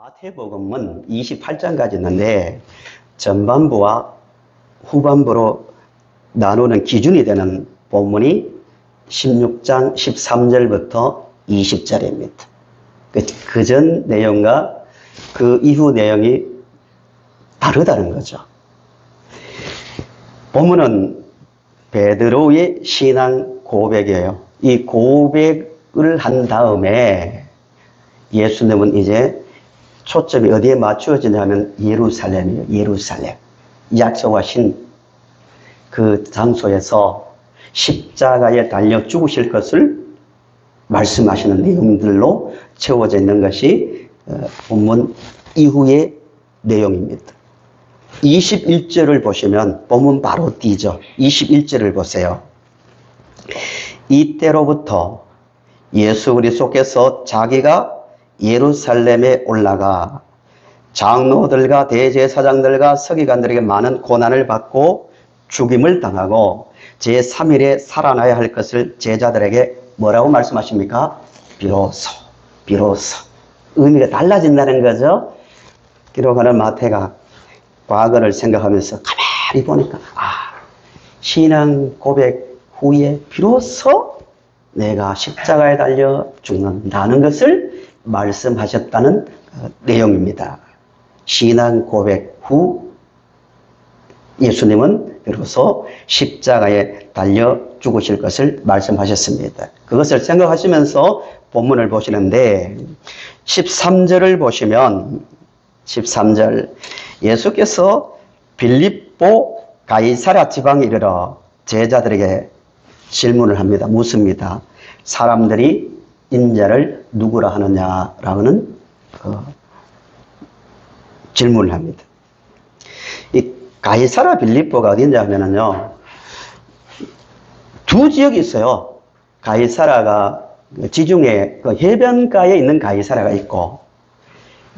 마태복음은 28장까지 있는데 전반부와 후반부로 나누는 기준이 되는 본문이 16장 13절부터 20절입니다. 그 전 내용과 그 이후 내용이 다르다는 거죠. 본문은 베드로의 신앙 고백이에요. 이 고백을 한 다음에 예수님은 이제 초점이 어디에 맞추어지냐면 예루살렘이에요. 예루살렘. 약속하신 그 장소에서 십자가에 달려 죽으실 것을 말씀하시는 내용들로 채워져 있는 것이 본문 이후의 내용입니다. 21절을 보시면 본문 바로 뒤죠. 21절을 보세요. 이때로부터 예수 그리스도께서 자기가 예루살렘에 올라가 장로들과 대제사장들과 서기관들에게 많은 고난을 받고 죽임을 당하고 제3일에 살아나야 할 것을 제자들에게 뭐라고 말씀하십니까? 비로소, 비로소. 의미가 달라진다는 거죠. 기록하는 마태가 과거를 생각하면서 가만히 보니까 신앙 고백 후에 비로소 내가 십자가에 달려 죽는다는 것을 말씀하셨다는 내용입니다. 신앙 고백 후 예수님은 비로소 십자가에 달려 죽으실 것을 말씀하셨습니다. 그것을 생각하시면서 본문을 보시는데 13절을 보시면 13절 예수께서 빌립보 가이사랴 지방에 이르러 제자들에게 질문을 합니다. 묻습니다. 사람들이 인자를 누구라 하느냐라는 질문을 합니다. 이 가이사랴 빌립보가 어디냐 하면은요, 두 지역이 있어요. 가이사랴가 지중해 그 해변가에 있는 가이사랴가 있고,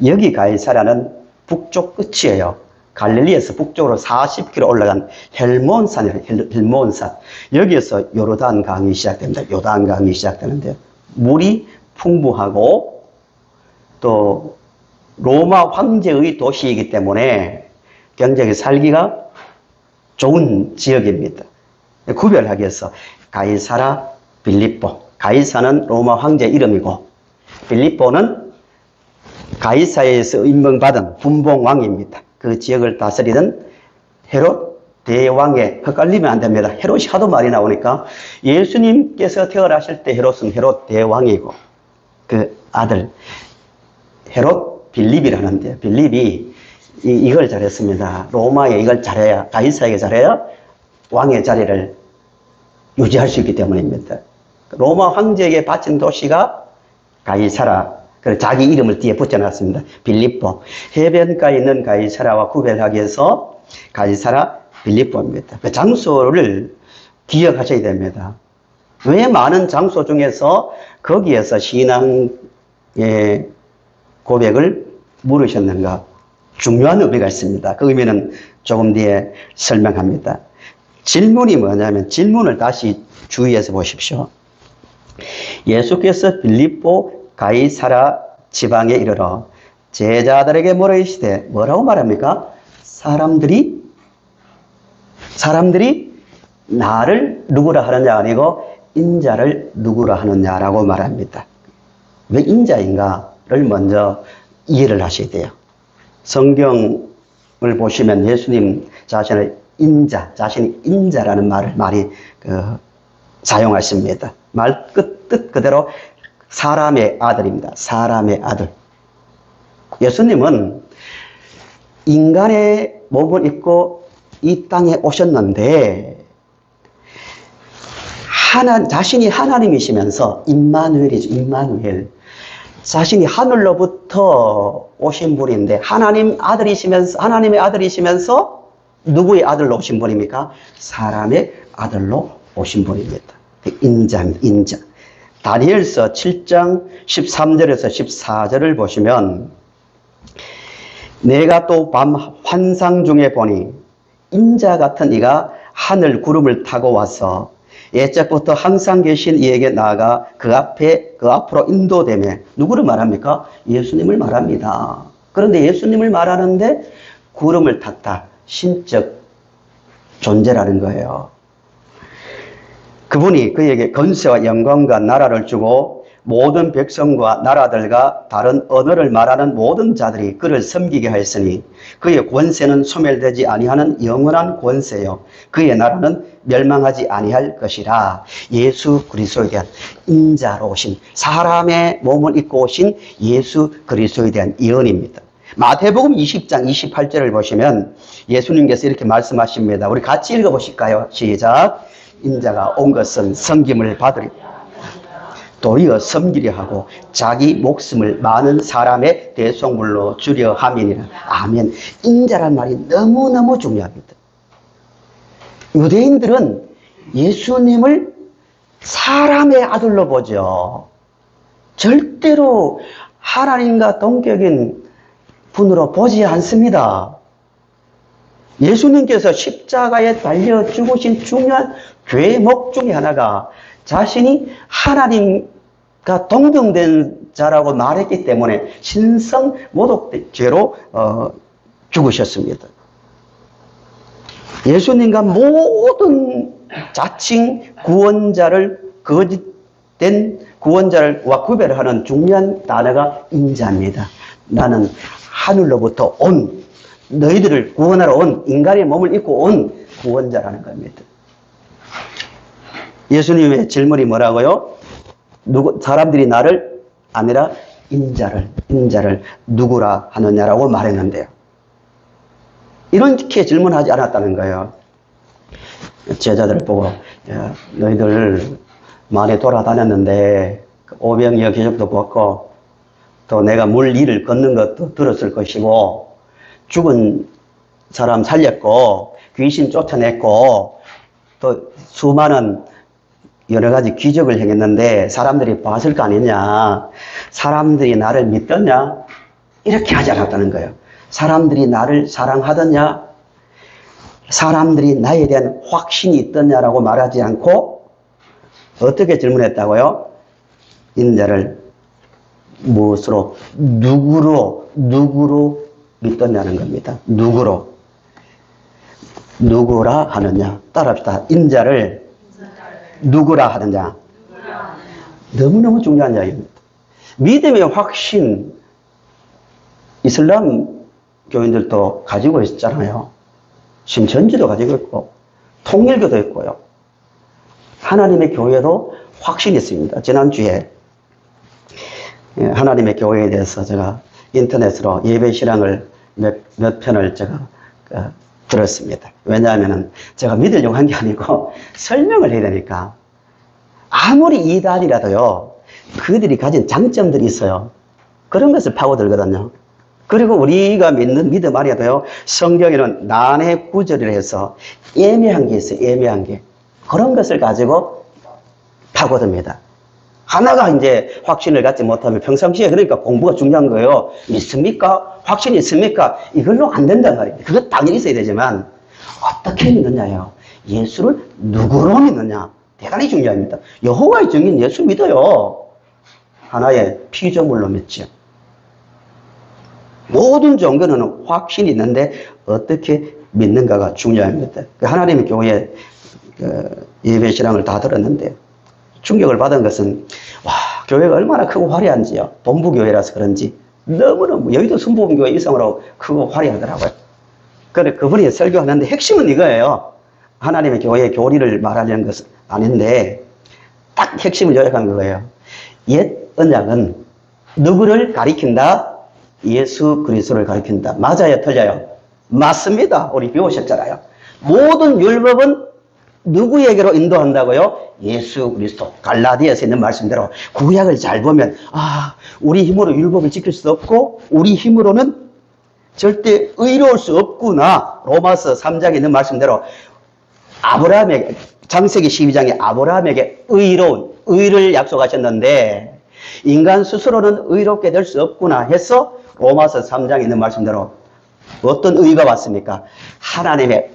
여기 가이사랴는 북쪽 끝이에요. 갈릴리에서 북쪽으로 40km 올라간 헬몬산이에요. 헬몬산. 여기에서 요르단 강이 시작됩니다. 요단 강이 시작되는데 물이 풍부하고 또 로마 황제의 도시이기 때문에 굉장히 살기가 좋은 지역입니다. 구별하기 위해서 가이사랴, 빌립보. 가이사는 로마 황제 이름이고 빌립보는 가이사에서 임명받은 분봉왕입니다. 그 지역을 다스리던 헤롯 대왕에 헷갈리면 안 됩니다. 헤롯이 하도 많이 나오니까 예수님께서 태어나실 때 헤롯은 헤롯 대왕이고 그 아들 헤롯 빌립이라는데 빌립이 이걸 잘했습니다. 로마에 이걸 잘해야, 가이사에게 잘해야 왕의 자리를 유지할 수 있기 때문입니다. 로마 황제에게 바친 도시가 가이사랴, 그래서 자기 이름을 뒤에 붙여놨습니다. 빌립보. 해변가에 있는 가이사랴와 구별하기 위해서 가이사랴 빌립보입니다. 그 장소를 기억하셔야 됩니다. 왜 많은 장소 중에서 거기에서 신앙의 고백을 물으셨는가? 중요한 의미가 있습니다. 그 의미는 조금 뒤에 설명합니다. 질문이 뭐냐면 질문을 다시 주의해서 보십시오. 예수께서 빌립보 가이사랴 지방에 이르러 제자들에게 물으시되 뭐라고 말합니까? 사람들이 나를 누구라 하느냐 아니고 인자를 누구라 하느냐라고 말합니다. 왜 인자인가를 먼저 이해를 하셔야 돼요. 성경을 보시면 예수님 자신이 인자라는 말을 많이 사용하십니다. 말 뜻 그대로 사람의 아들입니다. 사람의 아들. 예수님은 인간의 몸을 입고 이 땅에 오셨는데 자신이 하나님이시면서 임마누엘이죠. 임마누엘. 자신이 하늘로부터 오신 분인데 하나님의 아들이시면서 누구의 아들로 오신 분입니까? 사람의 아들로 오신 분입니다. 인자입니다. 인자. 다니엘서 7장 13절에서 14절을 보시면 내가 또 밤 환상 중에 보니 인자 같은 이가 하늘 구름을 타고 와서 옛적부터 항상 계신 이에게 나아가 그 앞으로 인도되며 누구를 말합니까? 예수님을 말합니다. 그런데 예수님을 말하는데 구름을 탔다. 신적 존재라는 거예요. 그분이 그에게 권세와 영광과 나라를 주고 모든 백성과 나라들과 다른 언어를 말하는 모든 자들이 그를 섬기게 하였으니 그의 권세는 소멸되지 아니하는 영원한 권세요. 그의 나라는 멸망하지 아니할 것이라. 예수 그리스도에 대한 인자로 오신, 사람의 몸을 입고 오신 예수 그리스도에 대한 예언입니다. 마태복음 20장 28절을 보시면 예수님께서 이렇게 말씀하십니다. 우리 같이 읽어보실까요? 시작. 인자가 온 것은 섬김을 받으리 도리어 섬기려 하고 자기 목숨을 많은 사람의 대속물로 주려 함이니라. 아멘. 인자란 말이 너무너무 중요합니다. 유대인들은 예수님을 사람의 아들로 보죠. 절대로 하나님과 동격인 분으로 보지 않습니다. 예수님께서 십자가에 달려 죽으신 중요한 죄목 중에 하나가 자신이 하나님과 동등된 자라고 말했기 때문에 신성 모독죄로 죽으셨습니다. 예수님과 모든 자칭 구원자를 거짓된 구원자와 구별하는 중요한 단어가 인자입니다. 나는 하늘로부터 온, 너희들을 구원하러 온, 인간의 몸을 입고 온 구원자라는 겁니다. 예수님의 질문이 뭐라고요? 사람들이 나를 아니라 인자를 누구라 하느냐라고 말했는데요. 이렇게 질문하지 않았다는 거예요. 제자들을 보고 너희들 많이 돌아다녔는데 오병이어 기적도 보았고 또 내가 물 위를 걷는 것도 들었을 것이고 죽은 사람 살렸고 귀신 쫓아냈고 또 수많은 여러 가지 기적을 행했는데 사람들이 봤을 거 아니냐, 사람들이 나를 믿더냐, 이렇게 하지 않았다는 거예요. 사람들이 나를 사랑하더냐, 사람들이 나에 대한 확신이 있더냐라고 말하지 않고 어떻게 질문했다고요? 인자를 무엇으로, 누구로 믿더냐는 겁니다. 누구라 하느냐. 따라합시다. 인자를 누구라 하느냐. 너무너무 중요한 이야기입니다. 믿음의 확신, 이슬람 교인들도 가지고 있잖아요. 신천지도 가지고 있고 통일교도 있고요. 하나님의 교회도 확신이 있습니다. 지난주에 하나님의 교회에 대해서 제가 인터넷으로 예배신앙을 몇 편을 제가 들었습니다. 왜냐하면 제가 믿으려고 한 게 아니고 설명을 해야 되니까. 아무리 이단이라도요, 그들이 가진 장점들이 있어요. 그런 것을 파고들거든요. 그리고 우리가 믿는 믿음 안에도요, 성경에는 난해 구절이라 해서 애매한 게 있어요. 애매한 게. 그런 것을 가지고 파고듭니다. 하나가 이제 확신을 갖지 못하면 평상시에 그러니까 공부가 중요한 거예요. 믿습니까? 확신이 있습니까? 이걸로 안 된단 말이에요. 그것 당연히 있어야 되지만 어떻게 믿느냐요? 예수를 누구로 믿느냐? 대단히 중요합니다. 여호와의 증인 예수 믿어요. 하나의 피조물로 믿죠. 모든 종교는 확신이 있는데 어떻게 믿는가가 중요합니다. 하나님의 교회 예배신앙을 다 들었는데 충격을 받은 것은 교회가 얼마나 크고 화려한지요. 본부교회라서 그런지 너무너무 여의도 순복음교회 이상으로 크고 화려하더라고요. 그래 그분이 설교하는데 핵심은 이거예요. 하나님의 교회의 교리를 말하려는 것은 아닌데 딱 핵심을 요약한 거예요. 옛 언약은 누구를 가리킨다? 예수 그리스도를 가리킨다. 맞아요? 틀려요? 맞습니다. 우리 배우셨잖아요. 모든 율법은 누구에게로 인도한다고요? 예수 그리스도. 갈라디아에서 있는 말씀대로 구약을 잘 보면 우리 힘으로 율법을 지킬 수 없고 우리 힘으로는 절대 의로울 수 없구나. 로마서 3장에 있는 말씀대로 아브라함에게, 창세기 12장에 아브라함에게 의를 약속하셨는데 인간 스스로는 의롭게 될 수 없구나 해서 로마서 3장에 있는 말씀대로 어떤 의가 왔습니까? 하나님의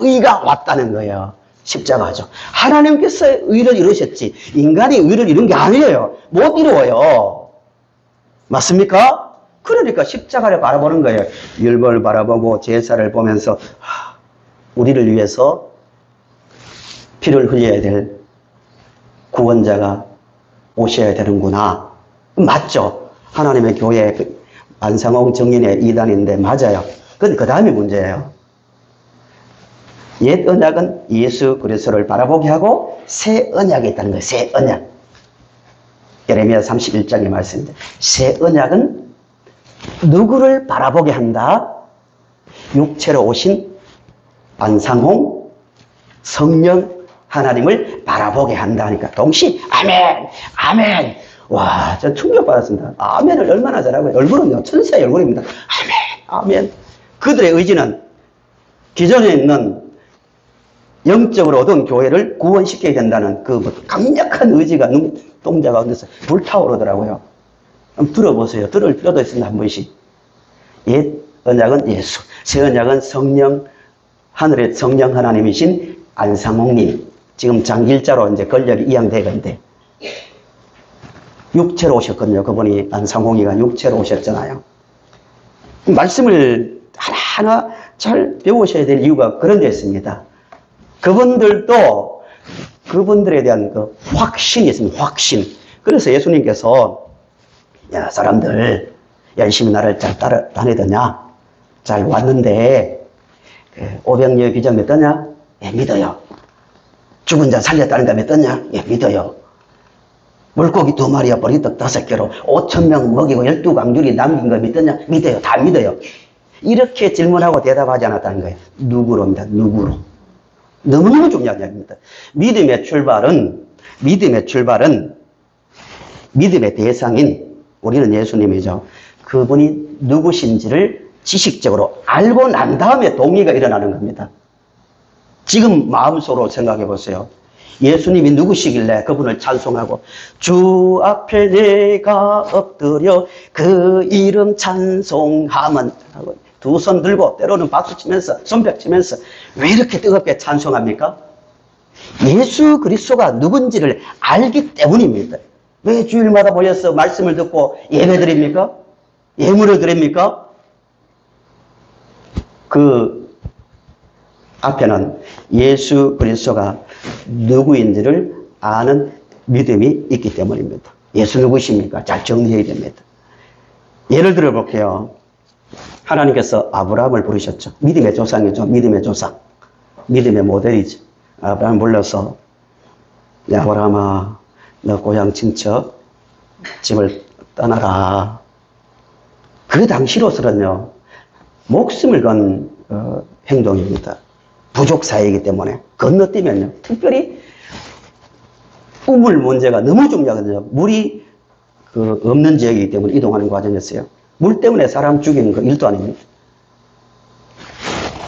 의가 왔다는 거예요. 십자가죠. 하나님께서 의를 이루셨지 인간이 의를 이룬 게 아니에요. 못 이루어요. 맞습니까? 그러니까 십자가를 바라보는 거예요. 율법을 바라보고 제사를 보면서 우리를 위해서 피를 흘려야 될 구원자가 오셔야 되는구나. 맞죠? 하나님의 교회 안상홍 정인의 이단인데 맞아요. 근데 그 다음이 문제예요. 옛 언약은 예수 그리스도를 바라보게 하고 새 언약이 있다는 거예요. 새 언약. 예레미야 31장의 말씀인데 새 언약은 누구를 바라보게 한다? 육체로 오신 안상홍 성령 하나님을 바라보게 한다 하니까 동시 아멘 아멘. 와, 저 충격받았습니다. 아멘을 얼마나 잘하고요. 얼굴은요 천사의 얼굴입니다. 아멘 아멘. 그들의 의지는 기존에 있는 영적으로 얻은 교회를 구원시켜야 된다는 그 강력한 의지가 눈동자 가운데서 불타오르더라고요. 한번 들어보세요. 들을 필요도 있습니다. 한 번씩. 옛 언약은 예수, 새 언약은 성령, 하늘의 성령 하나님이신 안상홍님. 지금 장길자로 이제 권력이 이양되건데 육체로 오셨거든요. 그분이 안상홍이가 육체로 오셨잖아요. 말씀을 하나하나 잘 배우셔야 될 이유가 그런 데 있습니다. 그분들도 그분들에 대한 그 확신이 있습니다. 확신. 그래서 예수님께서 야 사람들 열심히 나를 잘 다니더냐? 잘 왔는데 500여 비전 믿더냐? 예, 믿어요. 죽은 자 살렸다는 거 믿더냐? 예, 믿어요. 물고기 2마리와 보리떡 5개로 5,000명 먹이고 12강줄이 남긴 거 믿더냐? 믿어요. 다 믿어요. 이렇게 질문하고 대답하지 않았다는 거예요. 누구로입니다. 누구로. 너무너무 중요한 이야기입니다. 믿음의 출발은 믿음의 대상인 우리는 예수님이죠. 그분이 누구신지를 지식적으로 알고 난 다음에 동의가 일어나는 겁니다. 지금 마음속으로 생각해 보세요. 예수님이 누구시길래 그분을 찬송하고 주 앞에 내가 엎드려 그 이름 찬송하면 하고 두 손 들고 때로는 박수 치면서 손뼉 치면서 왜 이렇게 뜨겁게 찬송합니까? 예수 그리스도가 누군지를 알기 때문입니다. 왜 주일마다 모여서 말씀을 듣고 예배 드립니까? 예물을 드립니까? 그 앞에는 예수 그리스도가 누구인지를 아는 믿음이 있기 때문입니다. 예수 누구십니까? 잘 정리해야 됩니다. 예를 들어 볼게요. 하나님께서 아브라함을 부르셨죠. 믿음의 조상이죠. 믿음의 조상. 믿음의 모델이죠. 아브라함을 불러서 야 아브라함아 너 고향 친척 집을 떠나라. 그 당시로서는요. 목숨을 건 행동입니다. 부족 사회이기 때문에 건너뛰면요. 특별히 우물 문제가 너무 중요하거든요. 물이 없는 지역이기 때문에 이동하는 과정이었어요. 물 때문에 사람 죽이는 거 일도 아닙니다.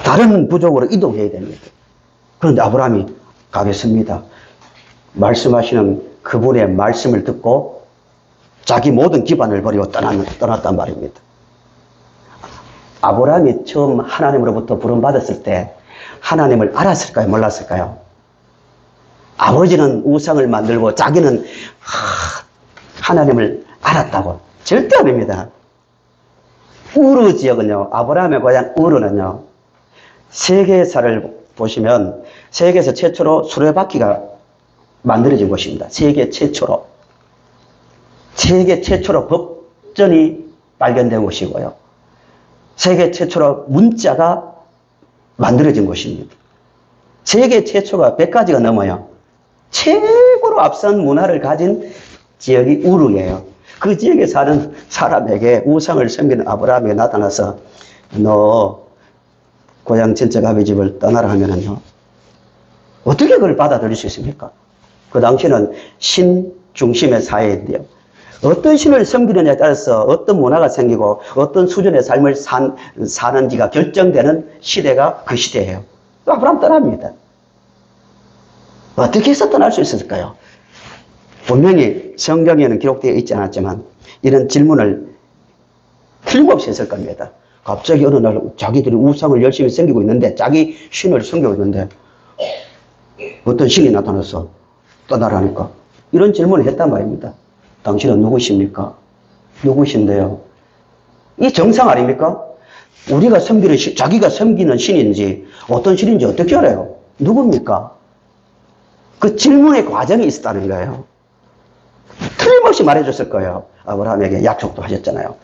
다른 부족으로 이동해야 됩니다. 그런데 아브라함이 가겠습니다. 말씀하시는 그분의 말씀을 듣고 자기 모든 기반을 버리고 떠났단 말입니다. 아브라함이 처음 하나님으로부터 부름받았을 때 하나님을 알았을까요? 몰랐을까요? 아버지는 우상을 만들고 자기는 하나님을 알았다고. 절대 아닙니다. 우르 지역은요, 아브라함의 고향 우르는요, 세계사를 보시면 세계에서 최초로 수레바퀴가 만들어진 곳입니다. 세계 최초로 법전이 발견된 곳이고요. 세계 최초로 문자가 만들어진 곳입니다. 세계 최초가 100가지가 넘어요. 최고로 앞선 문화를 가진 지역이 우르예요. 그 지역에 사는 사람에게 우상을 섬기는 아브라함이 나타나서 너 고향 친척 아버지 집을 떠나라 하면은요. 어떻게 그걸 받아들일 수 있습니까? 그 당시는 신 중심의 사회인데요. 어떤 신을 섬기느냐에 따라서 어떤 문화가 생기고 어떤 수준의 삶을 사는지가 결정되는 시대가 그 시대예요. 아브라함 떠납니다. 어떻게 해서 떠날 수 있었을까요? 분명히 성경에는 기록되어 있지 않았지만 이런 질문을 틀림없이 했을 겁니다. 갑자기 어느 날 자기들이 우상을 열심히 섬기고 있는데 자기 신을 섬기고 있는데 어떤 신이 나타나서 떠나라니까 이런 질문을 했단 말입니다. 당신은 누구십니까? 누구신데요? 이 정상 아닙니까? 우리가 섬기는 자기가 섬기는 신인지 어떤 신인지 어떻게 알아요? 누굽니까? 그 질문의 과정이 있었다는 거예요. 틀림없이 말해줬을 거예요. 아브라함에게 약속도 하셨잖아요.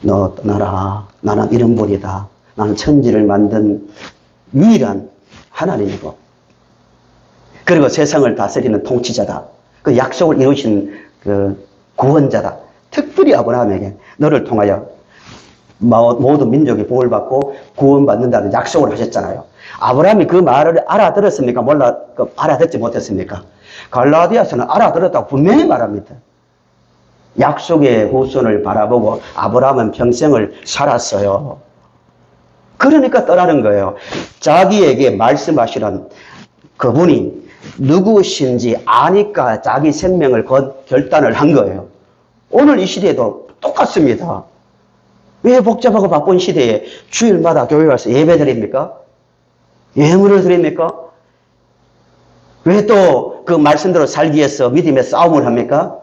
너 떠나라. 나는 이런 분이다. 나는 천지를 만든 유일한 하나님이고, 그리고 세상을 다스리는 통치자다. 그 약속을 이루신 그 구원자다. 특별히 아브라함에게 너를 통하여 모든 민족이 복을 받고 구원받는다는 약속을 하셨잖아요. 아브라함이 그 말을 알아들었습니까? 알아듣지 못했습니까? 갈라디아서는 알아들었다고 분명히 말합니다. 약속의 후손을 바라보고 아브라함은 평생을 살았어요. 그러니까 떠나는 거예요. 자기에게 말씀하시는 그분이 누구신지 아니까 자기 생명을 결단을 한 거예요. 오늘 이 시대에도 똑같습니다. 왜 복잡하고 바쁜 시대에 주일마다 교회 와서 예배 드립니까? 예물을 드립니까? 왜 또 그 말씀대로 살기 위해서 믿음의 싸움을 합니까?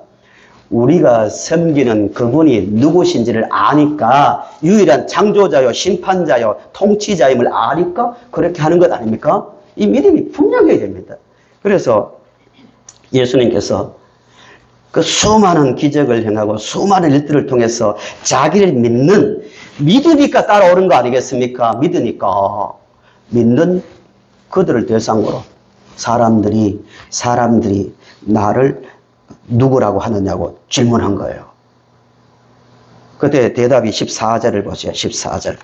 우리가 섬기는 그분이 누구신지를 아니까, 유일한 창조자요, 심판자요, 통치자임을 아니까 그렇게 하는 것 아닙니까? 이 믿음이 분명해야 됩니다. 그래서 예수님께서 그 수많은 기적을 행하고 수많은 일들을 통해서 자기를 믿는, 믿으니까 따라오는 거 아니겠습니까? 믿으니까. 믿는 그들을 대상으로 사람들이 나를 누구라고 하느냐고 질문한 거예요. 그때 대답이 14절을 보세요. 14절.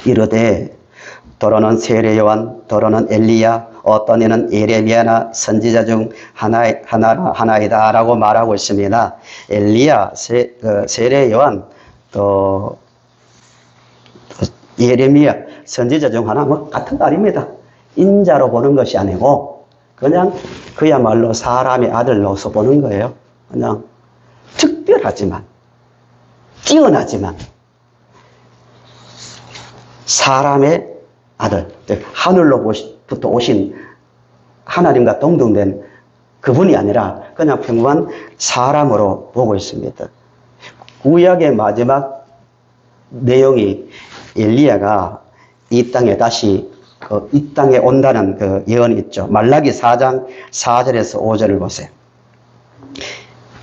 이르되 더러는 세례 요한, 더러는 엘리야, 어떤 이는 예레미야나 선지자 중 하나이다 라고 말하고 있습니다. 엘리야, 세례 요한, 또 예레미야, 선지자 중 하나, 뭐 같은 거 아닙니다. 인자로 보는 것이 아니고 그냥 그야말로 사람의 아들로서 보는 거예요. 그냥 특별하지만, 뛰어나지만 사람의 아들, 하늘로부터 오신 하나님과 동등된 그분이 아니라 그냥 평범한 사람으로 보고 있습니다. 구약의 마지막 내용이 엘리야가 이 땅에 다시 이 땅에 온다는 그 예언이 있죠. 말라기 4장 4절에서 5절을 보세요.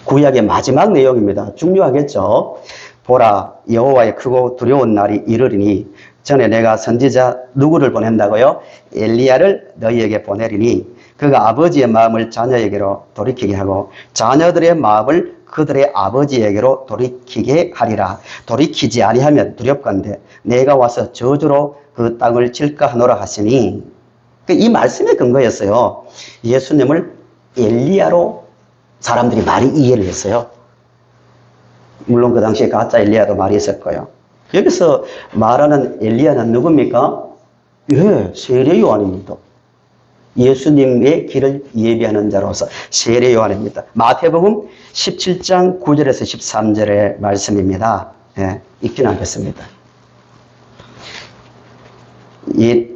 구약의 마지막 내용입니다. 중요하겠죠. 보라, 여호와의 크고 두려운 날이 이르리니 전에 내가 선지자 누구를 보낸다고요? 엘리야를 너희에게 보내리니 그가 아버지의 마음을 자녀에게로 돌이키게 하고 자녀들의 마음을 그들의 아버지에게로 돌이키게 하리라. 돌이키지 아니하면 두렵건대 내가 와서 저주로 그 땅을 칠까 하노라 하시니, 이 말씀의 근거였어요. 예수님을 엘리야로 사람들이 많이 이해를 했어요. 물론 그 당시에 가짜 엘리야도 많이 있을 거예요. 여기서 말하는 엘리야는 누굽니까? 예, 세례 요한입니다. 예수님의 길을 예비하는 자로서 세례 요한입니다. 마태복음 17장 9절에서 13절의 말씀입니다. 예, 읽지는 않겠습니다.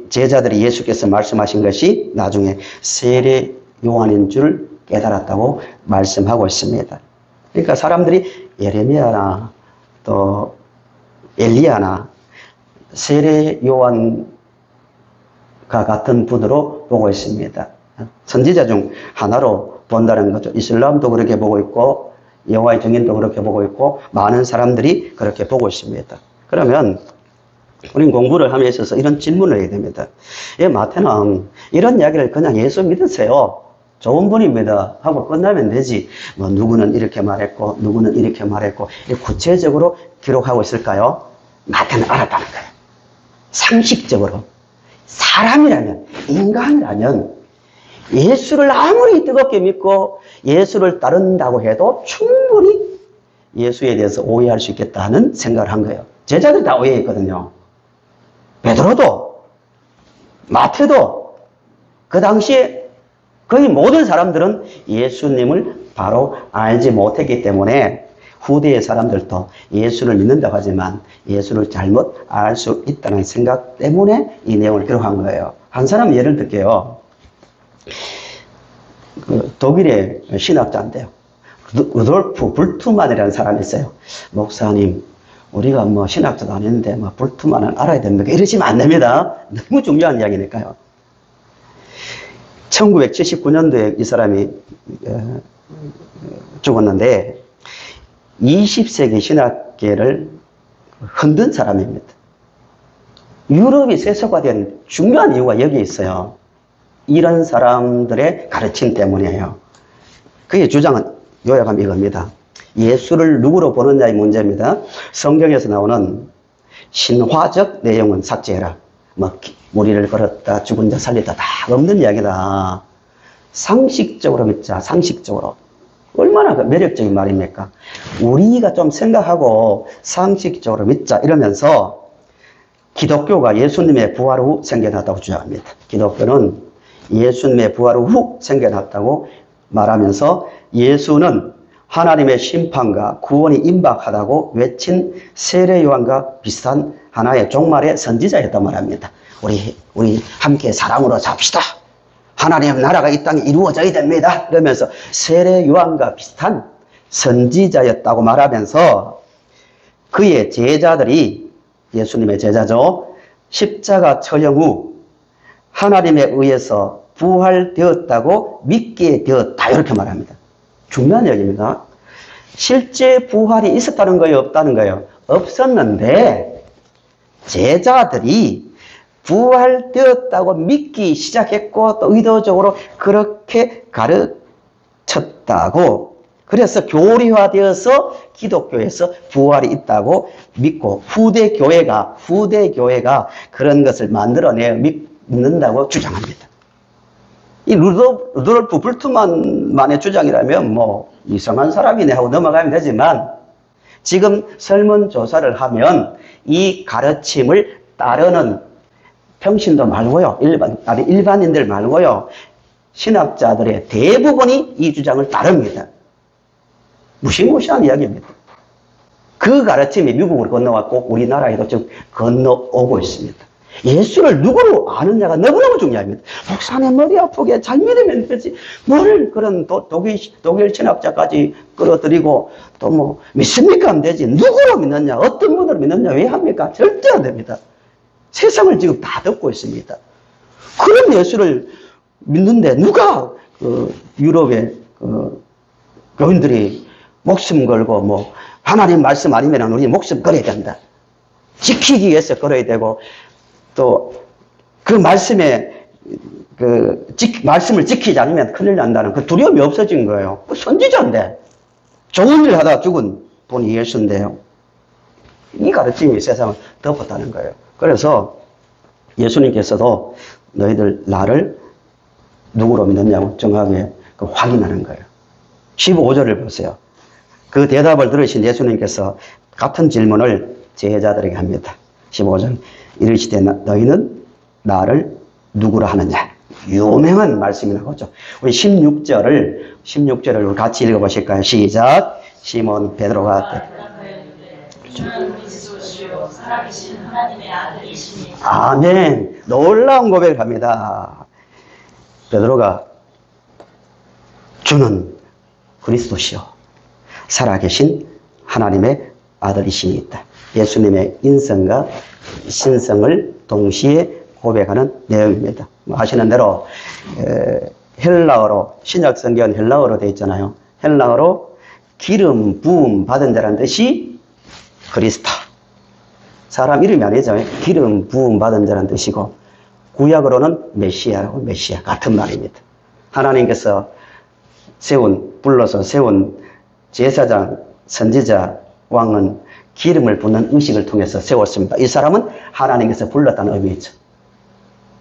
제자들이 예수께서 말씀하신 것이 나중에 세례 요한인 줄 깨달았다고 말씀하고 있습니다. 그러니까 사람들이 예레미야나 또 엘리야나 세례 요한과 같은 분으로 보고 있습니다. 선지자 중 하나로 본다는 거죠. 이슬람도 그렇게 보고 있고 여호와의 증인도 그렇게 보고 있고 많은 사람들이 그렇게 보고 있습니다. 그러면 우리는 공부를 함에 있어서 이런 질문을 해야 됩니다. 마태는 이런 이야기를 그냥 예수 믿으세요, 좋은 분입니다 하고 끝나면 되지, 뭐 누구는 이렇게 말했고 누구는 이렇게 말했고 구체적으로 기록하고 있을까요? 마태는 알았다는 거예요. 상식적으로 사람이라면, 인간이라면 예수를 아무리 뜨겁게 믿고 예수를 따른다고 해도 충분히 예수에 대해서 오해할 수 있겠다는 생각을 한 거예요. 제자들이 다 오해했거든요. 베드로도, 마태도, 그 당시에 거의 모든 사람들은 예수님을 바로 알지 못했기 때문에 후대의 사람들도 예수를 믿는다고 하지만 예수를 잘못 알 수 있다는 생각 때문에 이 내용을 기록한 거예요. 한 사람 예를 들게요. 독일의 신학자인데요. 루돌프 불트만이라는 사람이 있어요. 목사님, 우리가 뭐 신학자도 아닌데 뭐 불투만은 알아야 됩니까? 이러시면 안 됩니다. 너무 중요한 이야기니까요. 1979년도에 이 사람이 죽었는데 20세기 신학계를 흔든 사람입니다. 유럽이 세속화된 중요한 이유가 여기 있어요. 이런 사람들의 가르침 때문이에요. 그의 주장은 요약하면 이겁니다. 예수를 누구로 보느냐의 문제입니다. 성경에서 나오는 신화적 내용은 삭제해라. 뭐 무리를 걸었다, 죽은 자 살렸다, 다 없는 이야기다. 상식적으로 믿자, 상식적으로. 얼마나 매력적인 말입니까? 우리가 좀 생각하고 상식적으로 믿자 이러면서 기독교가 예수님의 부활 후 생겨났다고 주장합니다. 기독교는 예수님의 부활 후 생겨났다고 말하면서 예수는 하나님의 심판과 구원이 임박하다고 외친 세례 요한과 비슷한 하나의 종말의 선지자였단 말합니다. 우리 함께 사랑으로 삽시다. 하나님의 나라가 이 땅에 이루어져야 됩니다. 그러면서 세례 요한과 비슷한 선지자였다고 말하면서 그의 제자들이 예수님의 제자죠. 십자가 처형 후 하나님에 의해서 부활되었다고 믿게 되었다. 이렇게 말합니다. 중요한 얘기입니다. 실제 부활이 있었다는 거예요? 없다는 거예요? 없었는데 제자들이 부활되었다고 믿기 시작했고 또 의도적으로 그렇게 가르쳤다고 그래서 교리화되어서 기독교에서 부활이 있다고 믿고 후대 교회가 그런 것을 만들어내 믿는다고 주장합니다. 이 루돌프 불트만만의 주장이라면 뭐 이상한 사람이네 하고 넘어가면 되지만 지금 설문조사를 하면 이 가르침을 따르는 평신도 말고요, 일반인들 말고요, 신학자들의 대부분이 이 주장을 따릅니다. 무시무시한 이야기입니다. 그 가르침이 미국으로 건너왔고 우리나라에도 지금 건너오고 있습니다. 예수를 누구로 아느냐가 너무너무 중요합니다. 목사님 머리 아프게 잘 믿으면 되지 뭘 그런 독일 신학자까지 끌어들이고 또 뭐 믿습니까? 안 되지. 누구로 믿느냐, 어떤 분으로 믿느냐, 왜 합니까? 절대 안 됩니다. 세상을 지금 다 듣고 있습니다. 그런 예수를 믿는데 누가 유럽의 교인들이 목숨 걸고 뭐 하나님 말씀 아니면 우리 목숨 걸어야 된다. 지키기 위해서 걸어야 되고 또 그 말씀에 말씀을 지키지 않으면 큰일 난다는 그 두려움이 없어진 거예요. 선지자인데 좋은 일 하다 죽은 분이 예수인데요. 이 가르침이 세상을 덮었다는 거예요. 그래서 예수님께서도 너희들 나를 누구로 믿느냐고 정확하게 확인하는 거예요. 15절을 보세요. 그 대답을 들으신 예수님께서 같은 질문을 제자들에게 합니다. 15절 이르시되 너희는 나를 누구라 하느냐. 유명한 말씀이 나오죠. 우리 16절을 같이 읽어보실까요? 시작. 시몬 베드로가 아멘. 놀라운 고백을 합니다. 베드로가 주는 그리스도시요 살아계신 하나님의 아들이시니이다. 예수님의 인성과 신성을 동시에 고백하는 내용입니다. 아시는 대로 헬라어로 신약 성경은 헬라어로 되어 있잖아요. 헬라어로 기름 부음 받은 자라는 뜻이 그리스도. 사람 이름이 아니죠. 기름 부음 받은 자라는 뜻이고 구약으로는 메시아 같은 말입니다. 하나님께서 불러서 세운 제사장, 선지자, 왕은 기름을 붓는 의식을 통해서 세웠습니다. 이 사람은 하나님께서 불렀다는 의미죠.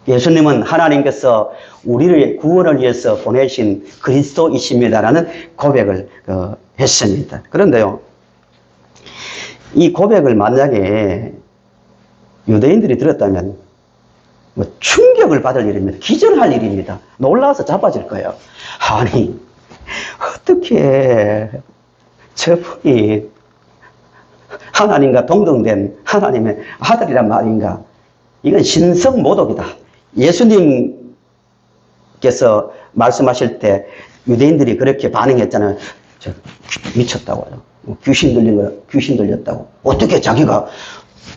예수님은 하나님께서 우리를 구원을 위해서 보내신 그리스도이십니다라는 고백을 했습니다. 그런데요, 이 고백을 만약에 유대인들이 들었다면 뭐 충격을 받을 일입니다. 기절할 일입니다. 놀라서 자빠질 거예요. 아니 어떻게 저분이 하나님과 동등된 하나님의 아들이란 말인가? 이건 신성모독이다. 예수님께서 말씀하실 때 유대인들이 그렇게 반응했잖아요. 미쳤다고요. 귀신 들렸다고. 어떻게 자기가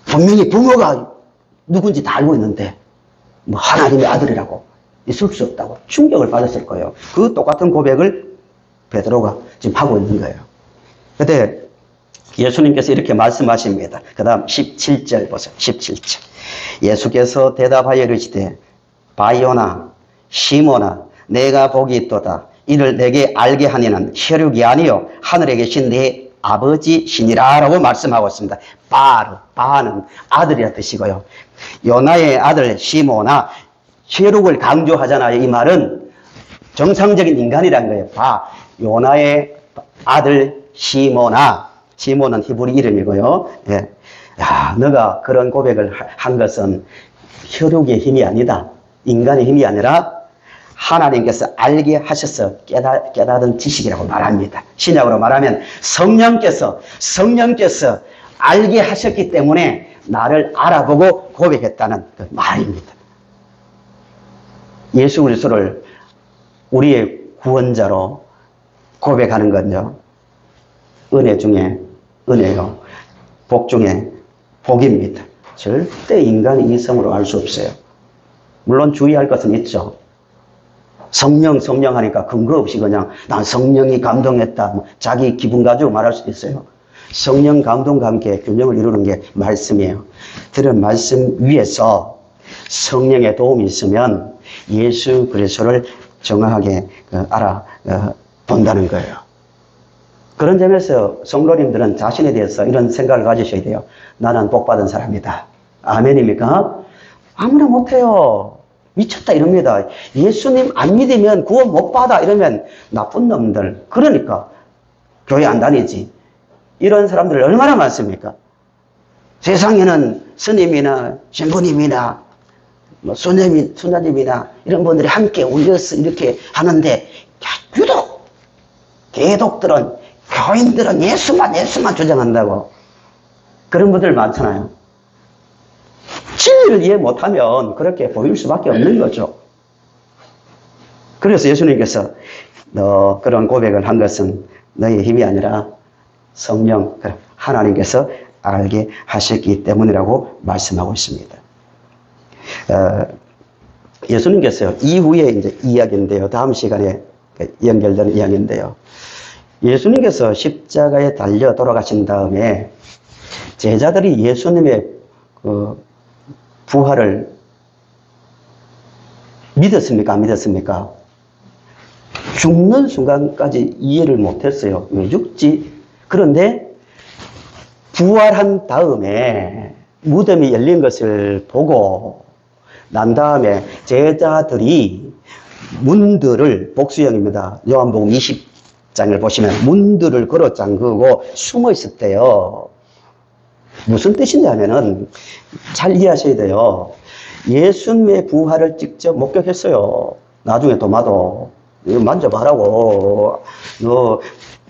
분명히 부모가 누군지 다 알고 있는데, 뭐 하나님의 아들이라고. 있을 수 없다고. 충격을 받았을 거예요. 그 똑같은 고백을 베드로가 지금 하고 있는 거예요. 그때 예수님께서 이렇게 말씀하십니다. 그 다음 17절 보세요. 17절. 예수께서 대답하여 이르시되 바이오나 시몬아 내가 복이 있도다. 이를 내게 알게 하니는 혈육이 아니요 하늘에 계신 내 아버지시니라 라고 말씀하고 있습니다. 바는 아들이라 뜻이고요. 요나의 아들 시몬아, 혈육을 강조하잖아요. 이 말은 정상적인 인간이란 거예요. 요나의 아들 시몬아. 시몬은 히브리 이름이고요. 예. 야, 너가 그런 고백을 한 것은 혈육의 힘이 아니다. 인간의 힘이 아니라 하나님께서 알게 하셔서 깨달은 지식이라고 말합니다. 신약으로 말하면 성령께서 알게 하셨기 때문에 나를 알아보고 고백했다는 그 말입니다. 예수 그리스도를 우리의 구원자로 고백하는 건요, 은혜 중에 은혜요, 복 중에 복입니다. 절대 인간의 이성으로 알 수 없어요. 물론 주의할 것은 있죠. 성령 하니까 근거 없이 그냥 난 성령이 감동했다, 자기 기분 가지고 말할 수도 있어요. 성령 감동과 함께 균형을 이루는 게 말씀이에요. 들은 말씀 위에서 성령의 도움이 있으면 예수 그리스도를 정확하게 알아본다는 거예요. 그런 점에서 성도님들은 자신에 대해서 이런 생각을 가지셔야 돼요. 나는 복받은 사람이다. 아멘입니까? 아무나 못해요. 미쳤다 이럽니다. 예수님 안 믿으면 구원 못 받아 이러면 나쁜 놈들. 그러니까 교회 안 다니지. 이런 사람들 얼마나 많습니까? 세상에는 스님이나 신부님이나 뭐 수녀님이나 이런 분들이 함께 올려서 이렇게 하는데 유독 개독들은 교인들은 예수만 주장한다고. 그런 분들 많잖아요. 진리를 이해 못하면 그렇게 보일 수밖에 없는 거죠. 그래서 예수님께서 너 그런 고백을 한 것은 너의 힘이 아니라 성령, 하나님께서 알게 하셨기 때문이라고 말씀하고 있습니다. 예수님께서 이후에 이제 이야기인데요. 다음 시간에 연결되는 이야기인데요. 예수님께서 십자가에 달려 돌아가신 다음에 제자들이 예수님의 부활을 믿었습니까? 안 믿었습니까? 죽는 순간까지 이해를 못했어요. 왜 죽지? 그런데 부활한 다음에 무덤이 열린 것을 보고 난 다음에 제자들이 문들을, 복수형입니다. 요한복음 20장을 보시면 문들을 걸어 잠그고 숨어 있었대요. 무슨 뜻이냐면은 잘 이해하셔야 돼요. 예수님의 부활을 직접 목격했어요. 나중에 도마도 만져봐라고.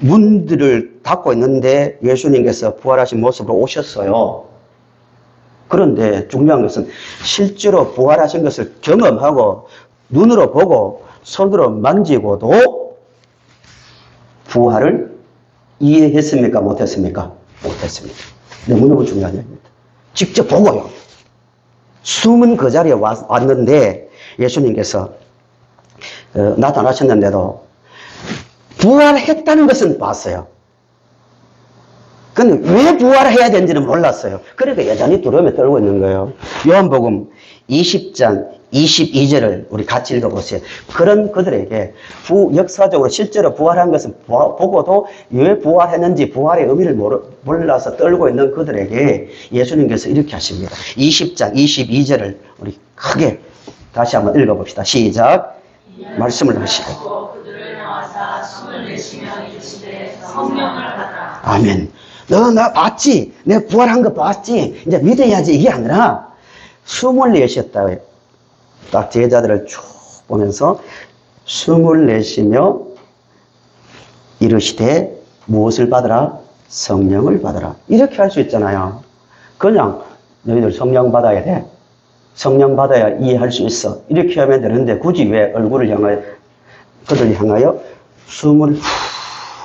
문들을 닫고 있는데 예수님께서 부활하신 모습으로 오셨어요. 그런데 중요한 것은 실제로 부활하신 것을 경험하고 눈으로 보고 손으로 만지고도 부활을 이해했습니까? 못했습니까? 못했습니다. 너무너무 중요한 얘기입니다. 직접 보고요. 숨은 그 자리에 왔는데 예수님께서 나타나셨는데도 부활했다는 것은 봤어요. 근데 왜 부활해야 되는지는 몰랐어요. 그러니까 여전히 두려움에 떨고 있는 거예요. 요한복음 20장 22절을 우리 같이 읽어보세요. 그런 그들에게 역사적으로 실제로 부활한 것은 보고도 왜 부활했는지 부활의 의미를 몰라서 떨고 있는 그들에게 예수님께서 이렇게 하십니다. 20장 22절을 우리 크게 다시 한번 읽어봅시다. 시작. 말씀을 하시고 그들을 나와서 숨을 내쉬며 이르시되 성령을 받으라. 아멘. 너 나 봤지? 내가 부활한 거 봤지? 이제 믿어야지. 이게 아니라 숨을 내쉬었다. 딱 제자들을 쭉 보면서 숨을 내쉬며 이르시되 무엇을 받으라? 성령을 받으라. 이렇게 할 수 있잖아요. 그냥 너희들 성령 받아야 돼. 성령 받아야 이해할 수 있어. 이렇게 하면 되는데 굳이 왜 얼굴을 향하여 그들을 향하여 숨을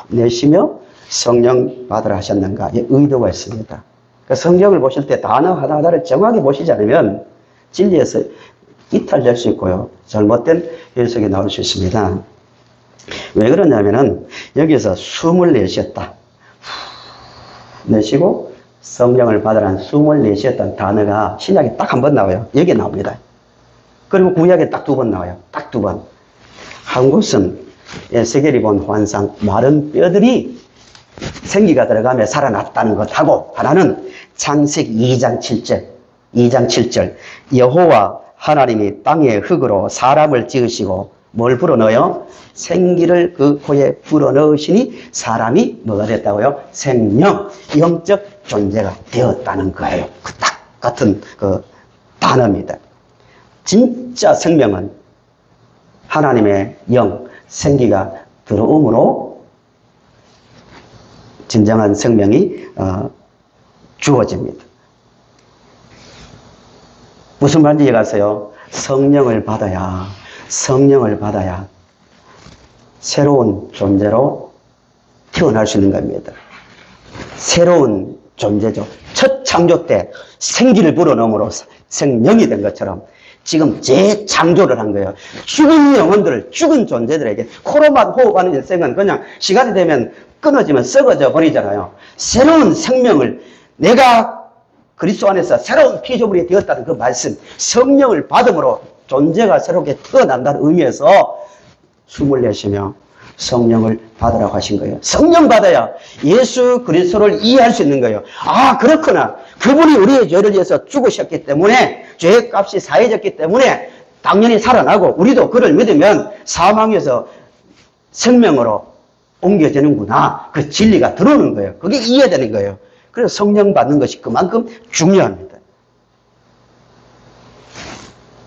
내쉬며 성령 받으라 하셨는가? 이 의도가 있습니다. 그러니까 성경을 보실 때 단어 하나하나를 정확히 보시지 않으면 진리에서 이탈될 수 있고요. 잘못된 해석이 나올 수 있습니다. 왜 그러냐면은 여기서 숨을 내쉬었다. 내쉬고 성령을 받으라는 숨을 내쉬었다는 단어가 신약에 딱 한 번 나와요. 여기에 나옵니다. 그리고 구약에 딱 2번 나와요. 딱 2번. 한 곳은 에스겔이 본 환상, 마른 뼈들이 생기가 들어가며 살아났다는 것하고, 하나는 창세기 2장 7절 여호와 하나님이 땅의 흙으로 사람을 지으시고 뭘 불어넣어요? 생기를 그 코에 불어넣으시니 사람이 뭐가 됐다고요? 생명, 영적 존재가 되었다는 거예요. 그 딱 같은 그 단어입니다. 진짜 생명은 하나님의 영, 생기가 들어옴으로 진정한 생명이 주어집니다. 무슨 말인지 이해가세요? 성령을 받아야 새로운 존재로 태어날 수 있는 겁니다. 새로운 존재죠. 첫 창조 때 생기를 불어넣음으로 생명이 된 것처럼 지금 재창조를 한 거예요. 죽은 영혼들, 죽은 존재들에게 코로만 호흡하는 인생은 그냥 시간이 되면 끊어지면 썩어져 버리잖아요. 새로운 생명을 내가 그리스도 안에서 새로운 피조물이 되었다는 그 말씀, 성령을 받음으로 존재가 새롭게 태어난다는 의미에서 숨을 내쉬며 성령을 받으라고 하신 거예요. 성령 받아야 예수 그리스도를 이해할 수 있는 거예요. 아, 그렇구나. 그분이 우리의 죄를 위해서 죽으셨기 때문에, 죄의 값이 사해졌기 때문에 당연히 살아나고, 우리도 그를 믿으면 사망에서 생명으로 옮겨지는구나. 그 진리가 들어오는 거예요. 그게 이해되는 거예요. 그래서 성령 받는 것이 그만큼 중요합니다.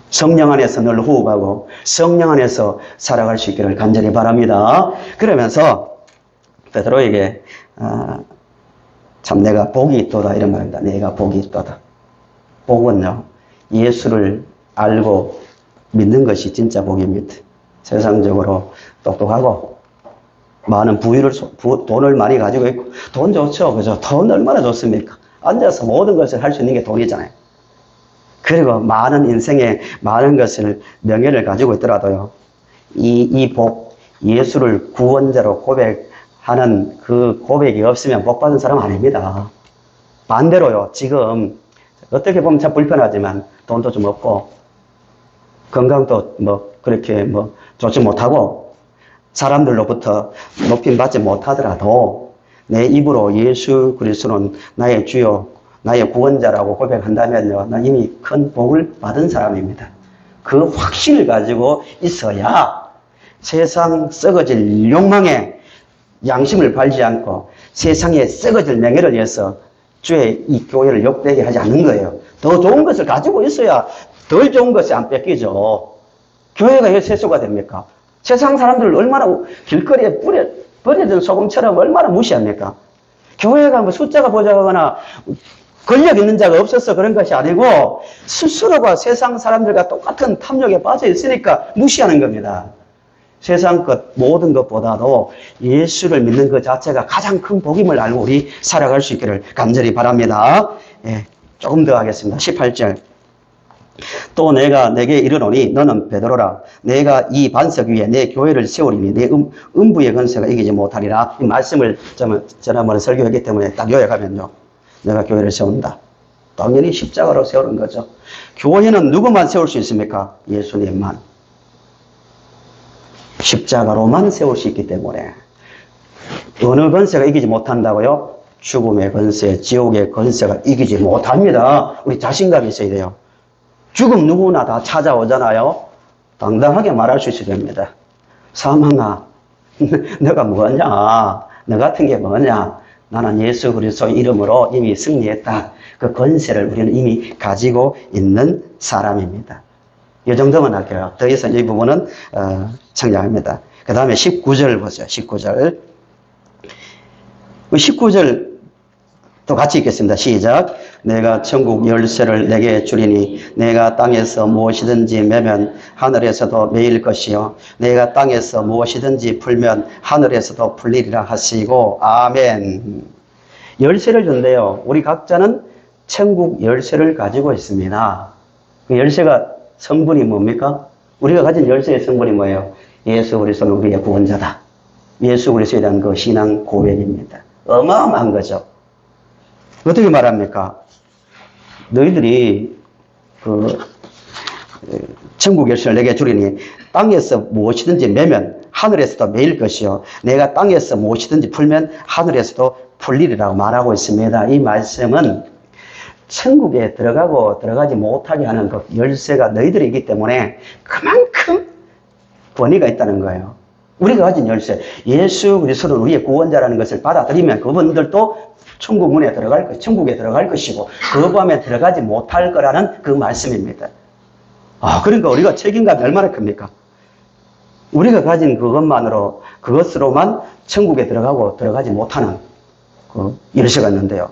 성령 안에서 늘 호흡하고 성령 안에서 살아갈 수 있기를 간절히 바랍니다. 그러면서 베드로에게 참 내가 복이 있도다 이런 말입니다. 내가 복이 있도다. 복은요, 예수를 알고 믿는 것이 진짜 복입니다. 세상적으로 똑똑하고 많은 돈을 많이 가지고 있고, 돈 좋죠. 그죠? 돈 얼마나 좋습니까? 앉아서 모든 것을 할 수 있는 게 돈이잖아요. 그리고 많은 인생에 많은 것을, 명예를 가지고 있더라도요, 이 복, 예수를 구원자로 고백하는 그 고백이 없으면 복 받은 사람 아닙니다. 반대로요, 지금 어떻게 보면 참 불편하지만 돈도 좀 없고, 건강도 그렇게 좋지 못하고, 사람들로부터 높임 받지 못하더라도 내 입으로 예수 그리스도는 나의 주요, 나의 구원자라고 고백한다면요, 나 이미 큰 복을 받은 사람입니다. 그 확신을 가지고 있어야 세상 썩어질 욕망에 양심을 팔지 않고 세상에 썩어질 명예를 위해서 주의 이 교회를 욕되게 하지 않는 거예요. 더 좋은 것을 가지고 있어야 덜 좋은 것이 안 뺏기죠. 교회가 왜 세수가 됩니까? 세상 사람들을 얼마나 길거리에 버려진 소금처럼 얼마나 무시합니까? 교회가 숫자가 보자거나 권력 있는 자가 없어서 그런 것이 아니고 스스로가 세상 사람들과 똑같은 탐욕에 빠져 있으니까 무시하는 겁니다. 세상 것 모든 것보다도 예수를 믿는 것 자체가 가장 큰 복임을 알고 우리 살아갈 수 있기를 간절히 바랍니다. 예, 조금 더 하겠습니다. 18절. 또 내가 내게 이르노니 너는 베드로라. 내가 이 반석 위에 내 교회를 세우리니 내 음부의 권세가 이기지 못하리라. 이 말씀을 지난번에 설교했기 때문에 딱 요약하면요, 내가 교회를 세운다. 당연히 십자가로 세우는 거죠. 교회는 누구만 세울 수 있습니까? 예수님만. 십자가로만 세울 수 있기 때문에. 어느 권세가 이기지 못한다고요? 죽음의 권세, 지옥의 권세가 이기지 못합니다. 우리 자신감이 있어야 돼요. 죽음 누구나 다 찾아오잖아요. 당당하게 말할 수 있어야 됩니다. 사망아, 너가 뭐냐? 너 같은 게 뭐냐? 나는 예수 그리스도의 이름으로 이미 승리했다. 그 권세를 우리는 이미 가지고 있는 사람입니다. 이 정도만 할게요. 더 이상 이 부분은 청량합니다. 그 다음에 19절 보세요. 19절. 19절 또 같이 읽겠습니다. 시작. 내가 천국 열쇠를 내게 주리니 내가 땅에서 무엇이든지 매면 하늘에서도 매일 것이요 내가 땅에서 무엇이든지 풀면 하늘에서도 풀리리라 하시고 아멘. 열쇠를 준대요. 우리 각자는 천국 열쇠를 가지고 있습니다. 그 열쇠가 성분이 뭡니까? 우리가 가진 열쇠의 성분이 뭐예요? 예수 그리스도는 우리의 구원자다. 예수 그리스도에 대한 그 신앙 고백입니다. 어마어마한 거죠. 어떻게 말합니까? 너희들이 그 천국 열쇠를 내게 주리니 땅에서 무엇이든지 매면 하늘에서도 매일 것이요 내가 땅에서 무엇이든지 풀면 하늘에서도 풀리리라고 말하고 있습니다. 이 말씀은 천국에 들어가고 들어가지 못하게 하는 그 열쇠가 너희들이기 때문에 그만큼 권위가 있다는 거예요. 우리가 가진 열쇠, 예수 그리스도는 우리의 구원자라는 것을 받아들이면 그분들도 천국 문에 들어갈 것, 천국에 들어갈 것이고 거부하면 들어가지 못할 거라는 그 말씀입니다. 그러니까 우리가 책임감이 얼마나 큽니까? 우리가 가진 그것으로만 천국에 들어가고 들어가지 못하는 그 열쇠가 있는데요.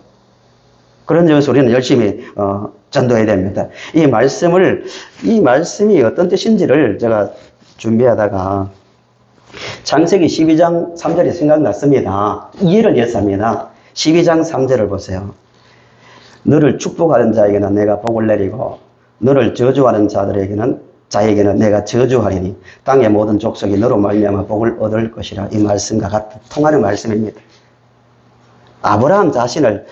그런 점에서 우리는 열심히 전도해야 됩니다. 이 말씀이 어떤 뜻인지를 제가 준비하다가 창세기 12장 3절이 생각났습니다. 이해를 위해서 합니다. 12장 3절을 보세요. 너를 축복하는 자에게는 내가 복을 내리고 너를 저주하는 자에게는 내가 저주하리니 땅의 모든 족속이 너로 말미암아 복을 얻을 것이라. 이 말씀과 같은 통하는 말씀입니다. 아브라함 자신을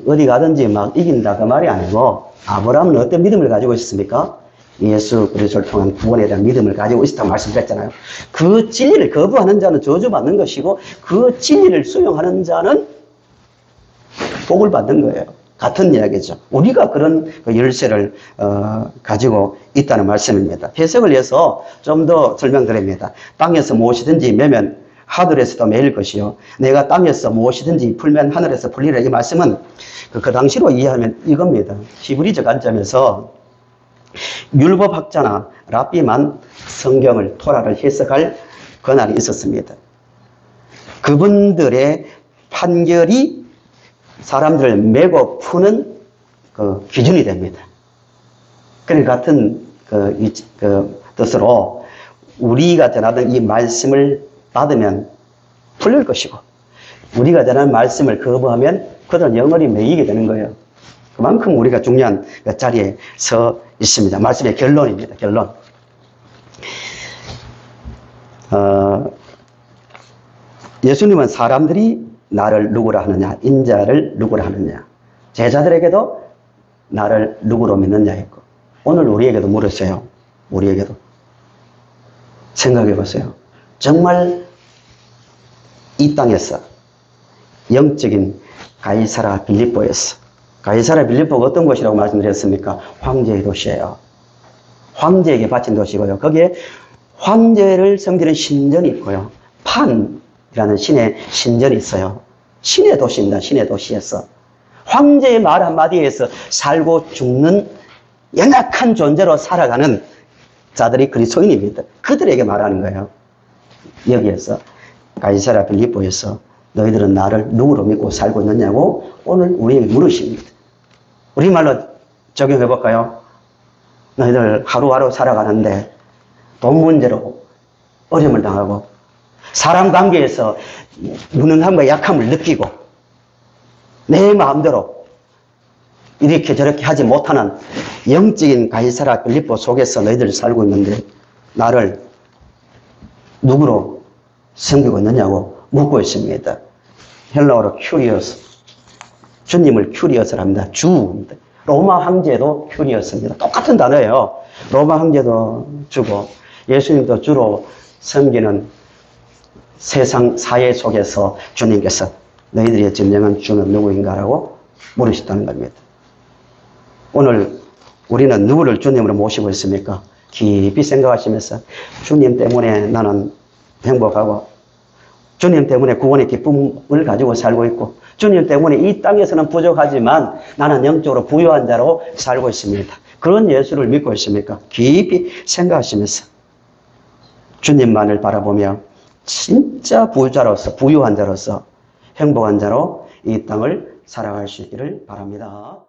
어디 가든지 막 이긴다 그 말이 아니고 아브라함은 어떤 믿음을 가지고 있습니까? 예수 그리스도를 통한 구원에 대한 믿음을 가지고 있었다고 말씀드렸잖아요. 그 진리를 거부하는 자는 저주받는 것이고 그 진리를 수용하는 자는 복을 받는 거예요. 같은 이야기죠. 우리가 그런 열쇠를 가지고 있다는 말씀입니다. 해석을 위해서 좀 더 설명드립니다. 땅에서 무엇이든지 매면 하늘에서도 매일 것이요 내가 땅에서 무엇이든지 풀면 하늘에서 풀리라. 이 말씀은 그 당시로 이해하면 이겁니다. 히브리적 관점에서 율법학자나 랍비만 성경을 토라를 해석할 권한이 있었습니다. 그분들의 판결이 사람들을 매고 푸는 그 기준이 됩니다. 그런 같은 그 뜻으로 우리가 전하던 이 말씀을 받으면 풀릴 것이고 우리가 전하는 말씀을 거부하면 그들은 영원히 매이게 되는 거예요. 그만큼 우리가 중요한 자리에 서 있습니다. 말씀의 결론입니다. 결론. 예수님은 사람들이 나를 누구라 하느냐, 인자를 누구라 하느냐, 제자들에게도 나를 누구로 믿느냐 했고 오늘 우리에게도 물었어요. 우리에게도 생각해 보세요. 정말 이 땅에서 영적인 가이사라 빌립보였어. 가이사라 빌립보가 어떤 곳이라고 말씀드렸습니까? 황제의 도시예요. 황제에게 바친 도시고요. 거기에 황제를 섬기는 신전이 있고요. 판이라는 신의 신전이 있어요. 신의 도시입니다. 신의 도시에서 황제의 말 한마디에서 살고 죽는 연약한 존재로 살아가는 자들이 그리스도인입니다. 그들에게 말하는 거예요. 여기에서 가이사랴 빌립보에서 너희들은 나를 누구로 믿고 살고 있느냐고 오늘 우리에게 물으십니다. 우리말로 적용해 볼까요? 너희들 하루하루 살아가는데 돈 문제로 어려움을 당하고 사람 관계에서 무능함과 약함을 느끼고 내 마음대로 이렇게 저렇게 하지 못하는 영적인 가이사랴 빌립보 속에서 너희들이 살고 있는데 나를 누구로 섬기고 있느냐고 묻고 있습니다. 헬라어로 큐리어스. 주님을 큐리어스라 합니다. 주입니다. 로마 황제도 큐리어스입니다. 똑같은 단어예요. 로마 황제도 주고 예수님도 주로 섬기는 세상 사회 속에서 주님께서 너희들의 진정한 주는 누구인가라고 물으셨다는 겁니다. 오늘 우리는 누구를 주님으로 모시고 있습니까? 깊이 생각하시면서 주님 때문에 나는 행복하고 주님 때문에 구원의 기쁨을 가지고 살고 있고 주님 때문에 이 땅에서는 부족하지만 나는 영적으로 부유한 자로 살고 있습니다. 그런 예수를 믿고 있습니까? 깊이 생각하시면서 주님만을 바라보며 진짜 부유한 자로서 행복한 자로 이 땅을 살아갈 수 있기를 바랍니다.